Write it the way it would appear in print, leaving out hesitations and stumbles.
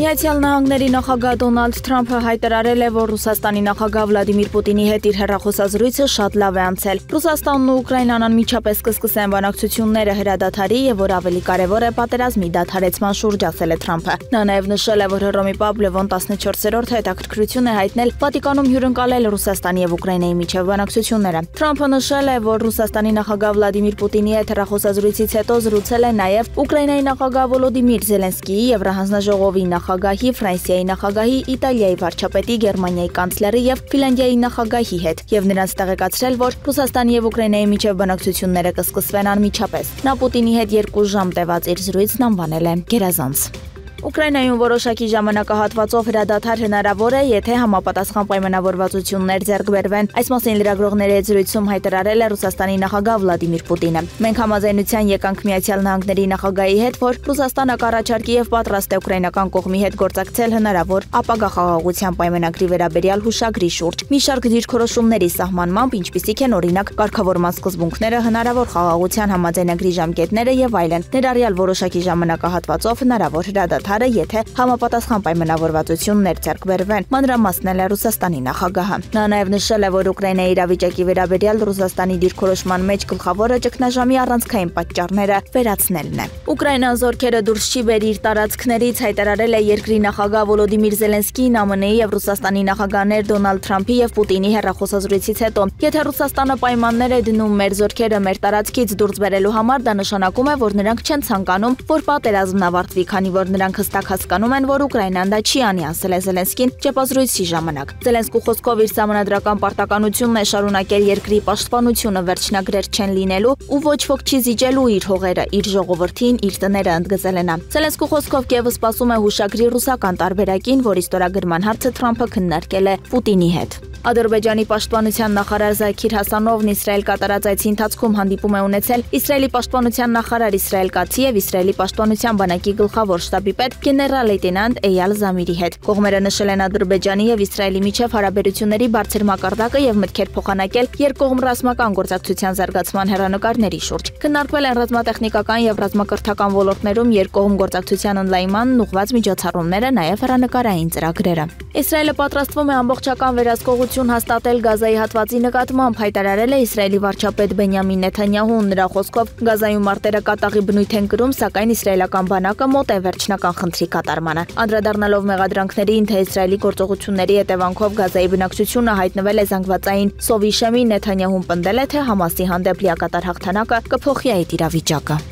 Միացյալ Նահանգների նախագահ Դոնալդ Թրամփը հայտարարել է, որ Ռուսաստանի նախագահ Վլադիմիր Պուտինի հետ իր հեռախոսազրույցը շատ լավ է անցել։ Ռուսաստանն ու Ուկրաինան անմիջապես կսկսեն բանակցությունները հրադադարի եւ որ ավելի կարեւոր է պատերազմի դադարեցման շուրջ, ասել է Թրամփը։ Նա նաեւ նշել է, որ Հռոմի Պապ Լևոն 14-րդը հետաքրքրություն է հայտնել Վատիկանում հյուրընկալել Ռուսաստանի եւ Ուկրաինայի միջև բանակցությունները։ Թրամփը նշել է, որ Ռուսաստանի նախագահ Վլադիմիր Պուտինի հետ հեռախոսազրույցից հետո զրուցել է նաեւ Ուկրաինայի նախագահ Վոլոդիմիր Զելենսկիի եւ Եվրահանձնաժողովի նախագահի, Ֆրանսիայի նախագահի, Իտալիայի վարչապետի, Գերմանիայի կանցլերի եւ Ֆինլանդիայի նախագահի հետ եւ նրանց տեղեկացրել, որ Ռուսաստանի եւ Ուկրաինայի միջև բանակցությունները կսկսվեն անմիջապես։ Նա Պուտինի հետ 2 ժամ տևած իր զրույցն անվանել է գերազանց։ Ուկրաինայում որոշակի ժամանակահատվածով հրադադար հնարավոր է, եթե համապատասխան պայմանավորվածություններ ձեռք բերվեն։ Այս մասին լրագրողների հետ զրույցում հայտարարել է Ռուսաստանի նախագահ Վլադիմիր Պուտինը։ Մենք համաձայնության եկանք Միացյալ Նահանգների նախագահի հետ, որ Ռուսաստանը կառաջարկի եւ պատրաստ է ուկրաինական կողմի հետ գործակցել հնարավոր ապագա խաղաղության պայմանագրի վերաբերյալ հուշագրի շուրջ։ Մի շարք դիրքորոշումների սահմանմամբ, ինչպիսիք են օրինակ կարգավորման սկզբունքները, հնարավոր խաղաղության համաձայնագրի ժամկետները եւ այլն, ներառյալ որոշակի ժամանակահատվածով հնարավոր հրադադար եթե համապատասխան պայմանավորվածություններ ձեռք բերվեն, մանրամասնել է Ռուսաստանի նախագահը։ Նա նաև նշել է, որ Ուկրաինայի իրավիճակի վերաբերյալ Ռուսաստանի դիրքորոշման մեջ գլխավորը ճգնաժամի առանցքային պատճառները վերացնելն է։ Ուկրաինան զորքերը դուրս չի բերի իր տարածքներից, հայտարարել է երկրի նախագահ Վոլոդիմիր Զելենսկին, ԱՄՆ-ի եւ Ռուսաստանի նախագահներ Դոնալդ Թրամփի եւ Պուտինի հեռախոսազրույցից հետո։ Եթե Ռուսաստանը պայմաններ է դնում մեր զորքերը մեր տարածքից դուրս բերելու համար, դա նշանակում է, որ նրանք չեն ցանկանում, որ պատերազմն ավարտվի, քանի որ նրանք հստակ հասկանում են, որ Ուկրաինան դա չի անի, ասել է Զելենսկին ճեպազրույցի ժամանակ։ Զելենսկու խոսքով իր սահմանադրական պարտականությունն է շարունակել երկրի պաշտպանությունը, վերջնագրեր չեն լինելու ու ոչ ոք չի զիջելու իր հողերը, իր ժողովրդին, իր տները, ընդգծել է նա։ Զելենսկու խոսքով Կիևը սպասում է հուշագրի ռուսական տարբերակին, որի ստորագրման հարցը Թրամփը քննարկել է Պուտինի հետ։ Ադրբեջանի պաշտպանության նախարար Զաքիր Հասանովն Իսրայել կատարած այցի ընթացքում հանդիպում է ունեցել Իսրայելի պաշտպանության նախարար Իսրայել Կացի եւ Իսրայելի պաշտպանության բանակի գլխավոր շտաբի պետ գեներալ-լեյտենանտ Էյալ Զամիրի հետ։ Կողմերը նշել են Ադրբեջանի եւ Իսրայելի միջև հարաբերությունների բարձր մակարդակը եւ մտքեր փոխանակել երկկողմ ռազմական գործակցության զարգացման հեռանկարների շուրջ։ Քննարկվել են ռազմատեխնիկական եւ ռազմակրթական ոլորտներում երկկողմ գործակցության ընդլայնման ուղղված միջոցառումները, նաեւ հեռանկարային ծրագրերը։ Իսրայելը պատրաստվում է ամբողջական վերահսկողություն հաստատել Գազայի հատվածի նկատմամբ, հայտարարել է Իսրայելի վարչապետ Բենյամին Նեթանյահուն։ Նրա խոսքով Գազայում մարտերը կատաղի բնույթ են կրում, սակայն իսրայելական բանակը մոտ է վերջնական խնդրի կատարմանը։ Անդրադառնալով մեղադրանքներին, թե Իսրայելի գործողությունների հետևանքով Գազայի բնակչությունը հայտնվել է զանգվածային սովի շեմին, Նեթանյահուն պնդել է, թե Համասի հանդեպ լիակատար հաղթանակը կփոխի այդ իրավիճակը։